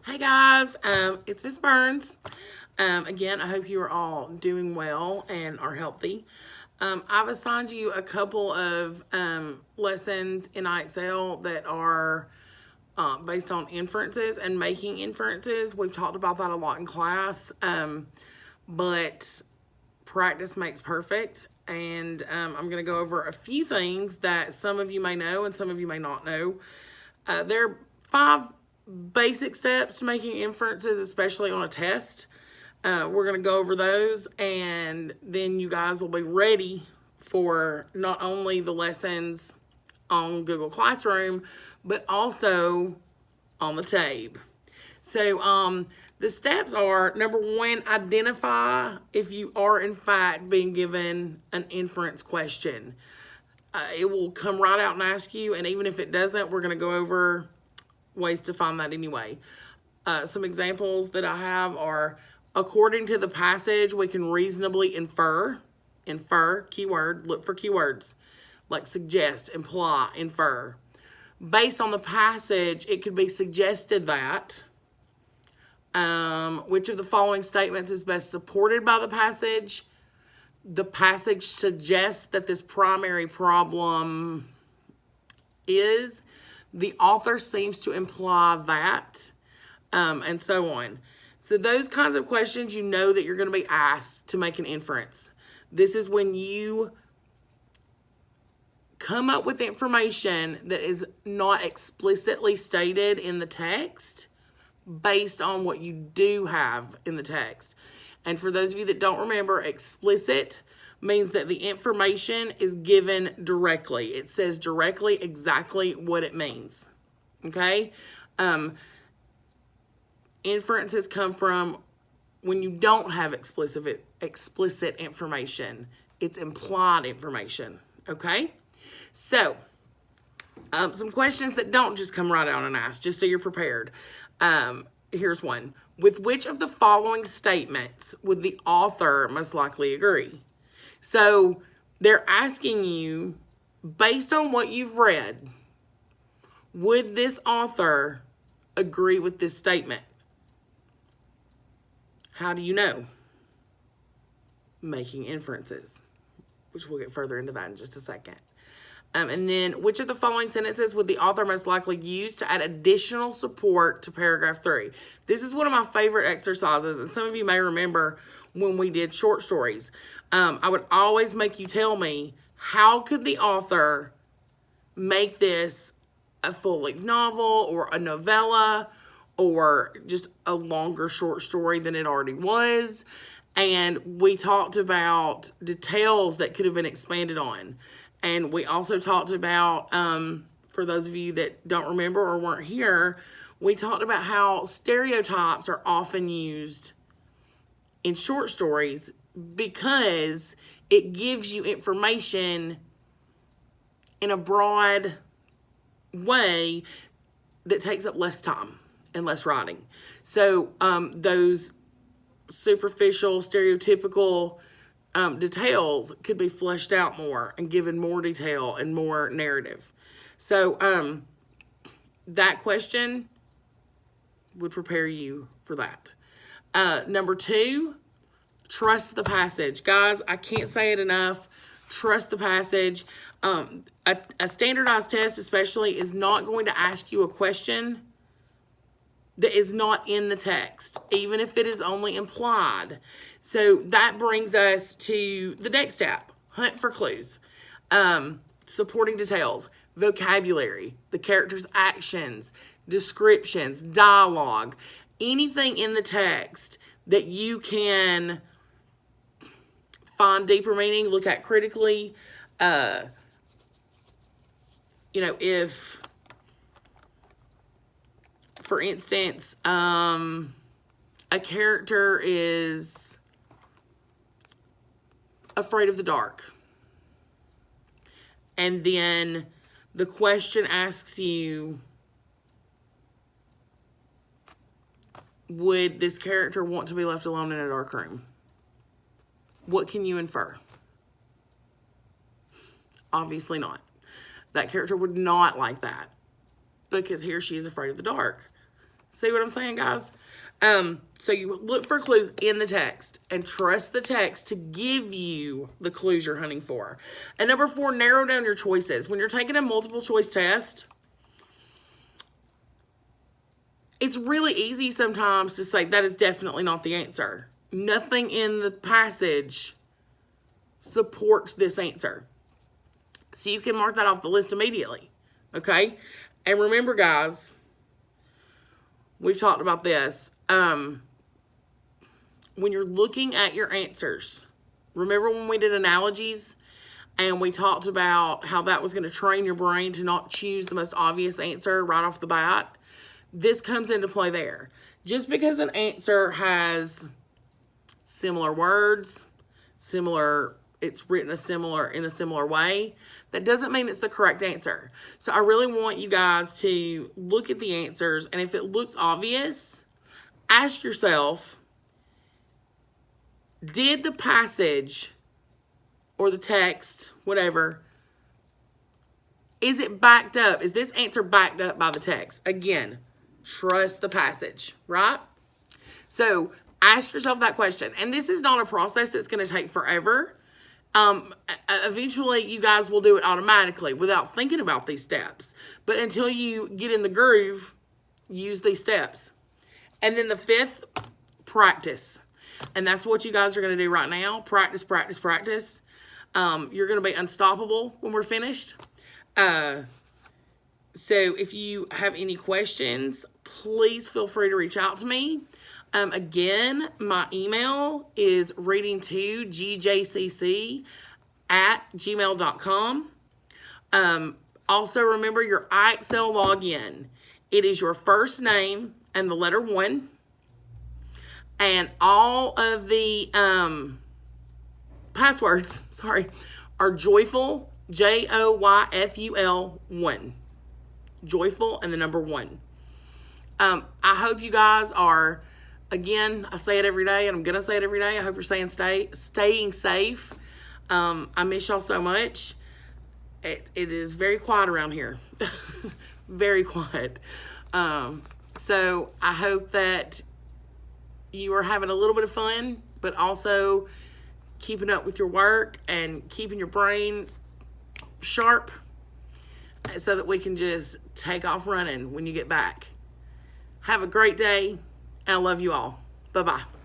Hey guys, it's Miss Burns. Again, I hope you are all doing well and are healthy. I've assigned you a couple of lessons in IXL that are based on inferences and making inferences. We've talked about that a lot in class, but practice makes perfect. And I'm going to go over a few things that some of you may know and some of you may not know. There are 5 basic steps to making inferences, especially on a test. We're going to go over those, and then you guys will be ready for not only the lessons on Google Classroom, but also on the tape. So, the steps are, number 1, identify if you are in fact being given an inference question. It will come right out and ask you, and even if it doesn't, we're going to go over ways to find that anyway. Some examples that I have are, according to the passage, we can reasonably infer, keyword, look for keywords, like suggest, imply, infer. Based on the passage, it could be suggested that, which of the following statements is best supported by the passage? The passage suggests that this primary problem is, the author seems to imply that, and so on. So those kinds of questions, you know that you're going to be asked to make an inference. This is when you come up with information that is not explicitly stated in the text based on what you do have in the text. And for those of you that don't remember, explicit means that the information is given directly. It says directly exactly what it means. Okay? Inferences come from when you don't have explicit information. It's implied information. Okay? So, some questions that don't just come right out and ask, just so you're prepared. Here's one. With which of the following statements would the author most likely agree? So they're asking you, based on what you've read, would this author agree with this statement? How do you know? Making inferences, which we'll get further into that in just a second. And then, which of the following sentences would the author most likely use to add additional support to paragraph 3? This is one of my favorite exercises, and some of you may remember when we did short stories. I would always make you tell me, how could the author make this a full-length novel or a novella or just a longer short story than it already was? And we talked about details that could have been expanded on. And we also talked about, for those of you that don't remember or weren't here, we talked about how stereotypes are often used in short stories because it gives you information in a broad way that takes up less time and less writing. So those superficial, stereotypical details could be fleshed out more and given more detail and more narrative. So that question would prepare you for that. Number 2, trust the passage. Guys, I can't say it enough. Trust the passage. A standardized test especially is not going to ask you a question that is not in the text, even if it is only implied. So that brings us to the next step, hunt for clues. Supporting details, vocabulary, the character's actions, descriptions, dialogue, anything in the text that you can find deeper meaning, look at critically. If, for instance, a character is afraid of the dark, and then the question asks you, would this character want to be left alone in a dark room? What can you infer? Obviously not. That character would not like that because he or she is afraid of the dark. See what I'm saying, guys? So you look for clues in the text and trust the text to give you the clues you're hunting for. And number 4, narrow down your choices. When you're taking a multiple choice test, it's really easy sometimes to say that is definitely not the answer. Nothing in the passage supports this answer. So you can mark that off the list immediately. Okay? And remember, guys, we've talked about this. When you're looking at your answers, remember when we did analogies and we talked about how that was going to train your brain to not choose the most obvious answer right off the bat? This comes into play there. Just because an answer has similar words, it's written in a similar way, that doesn't mean it's the correct answer. So I really want you guys to look at the answers, and if it looks obvious, ask yourself, did the passage or the text, whatever, is it backed up? Is this answer backed up by the text? Again, trust the passage, right? So ask yourself that question. And this is not a process that's going to take forever. Eventually you guys will do it automatically without thinking about these steps. But until you get in the groove, use these steps. And then the 5th, practice. And that's what you guys are going to do right now. Practice, practice, practice. You're going to be unstoppable when we're finished. So if you have any questions, please feel free to reach out to me. Again, my email is reading2gjcc@gmail.com. Also, remember your iExcel login. It is your first name and the letter 1. And all of the passwords, are joyful, Joyful 1. Joyful and the number 1. I hope you guys are, again, I say it every day, and I'm going to say it every day. I hope you're staying safe. I miss y'all so much. It is very quiet around here. Very quiet. So I hope that you are having a little bit of fun, but also keeping up with your work and keeping your brain sharp so that we can just take off running when you get back. Have a great day, and I love you all. Bye-bye.